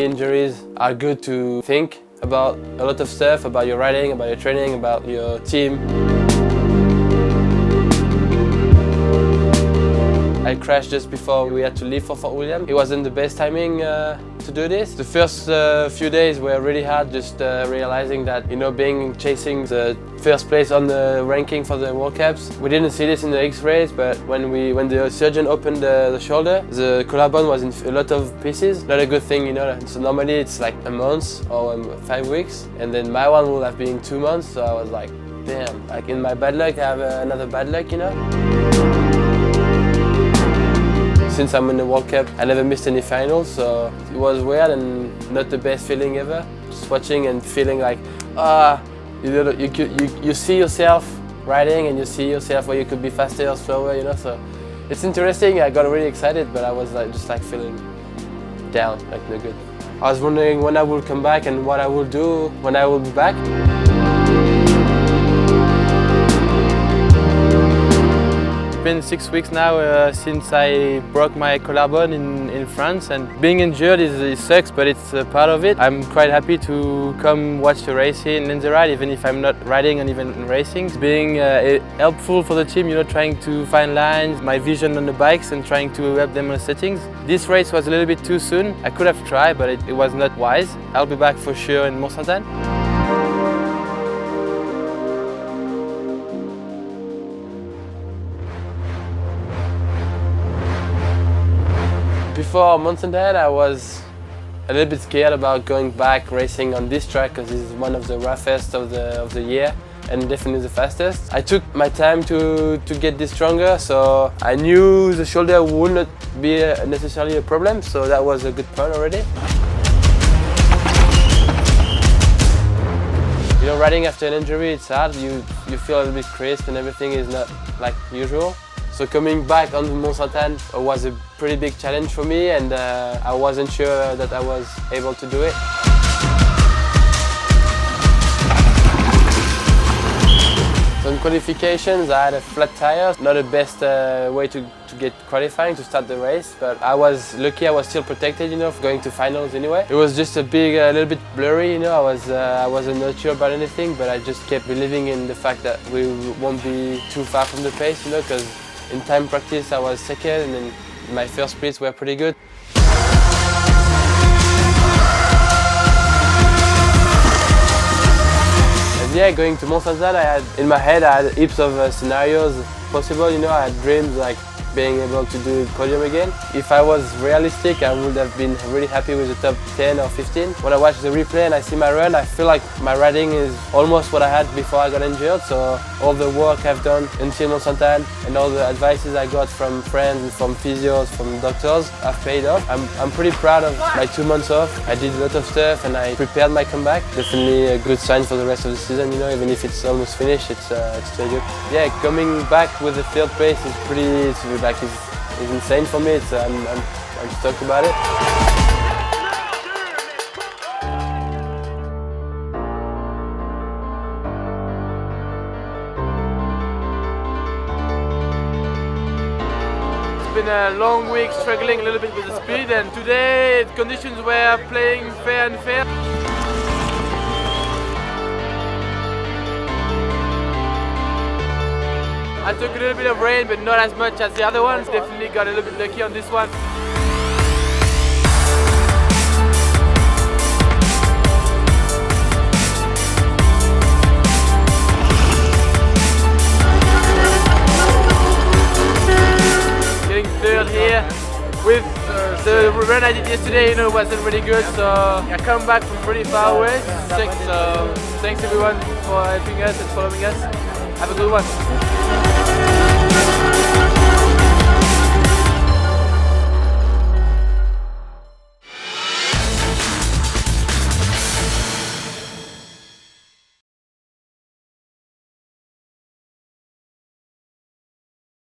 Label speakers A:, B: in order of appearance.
A: injuries are good to think about a lot of stuff, about your riding, about your training, about your team. I crashed just before we had to leave for Fort William. It wasn't the best timing to do this. The first few days were really hard, just realizing that, chasing the first place on the ranking for the World Cups. We didn't see this in the X-rays, but when the surgeon opened the shoulder, the collarbone was in a lot of pieces. Not a good thing, So normally it's like a month or 5 weeks, and then my one would have been 2 months. So I was like, damn, like in my bad luck, I have another bad luck, Since I'm in the World Cup, I never missed any finals, so it was weird and not the best feeling ever. Just watching and feeling like, you see yourself riding and you see yourself where you could be faster or slower, So it's interesting. I got really excited, but I was just feeling down, like no good. I was wondering when I will come back and what I will do when I will be back. It's been 6 weeks now since I broke my collarbone in France, and being injured it sucks, but it's a part of it. I'm quite happy to come watch the race here in Lindsay, even if I'm not riding and even racing. It's being helpful for the team, trying to find lines, my vision on the bikes and trying to help them on the settings. This race was a little bit too soon. I could have tried, but it was not wise. I'll be back for sure in Mont-Sainte-Anne. Before Mont-Sainte-Anne, I was a little bit scared about going back racing on this track because it's one of the roughest of the year and definitely the fastest. I took my time to get this stronger, so I knew the shoulder would not be necessarily a problem, so that was a good point already. Riding after an injury, it's hard. You feel a little bit crisp and everything is not like usual. So coming back on Mont-Sainte-Anne was a pretty big challenge for me, and I wasn't sure that I was able to do it. So in qualifications, I had a flat tire. Not the best way to get qualifying, to start the race, but I was lucky I was still protected, going to finals anyway. It was just a little bit blurry, I wasn't not sure about anything, but I just kept believing in the fact that we won't be too far from the pace, because in time practice I was second, and then my first splits were pretty good. And yeah, going to Mont-Sainte-Anne, in my head I had heaps of scenarios possible, I had dreams like being able to do podium again. If I was realistic, I would have been really happy with the top 10 or 15. When I watch the replay and I see my run, I feel like my riding is almost what I had before I got injured. So all the work I've done until Mont-Sainte-Anne and all the advices I got from friends, and from physios, from doctors have paid off. I'm pretty proud of my 2 months off. I did a lot of stuff and I prepared my comeback. Definitely a good sign for the rest of the season, even if it's almost finished, it's still good. Yeah, coming back with the third place is it's insane for me. I'm stoked about it. It's been a long week struggling a little bit with the speed, and today the conditions were playing fair and fair. I took a little bit of rain, but not as much as the other ones. Definitely got a little bit lucky on this one. Getting third here. With the run I did yesterday, wasn't really good, so I come back from pretty far away. So thanks everyone for helping us and following us. Have a good one.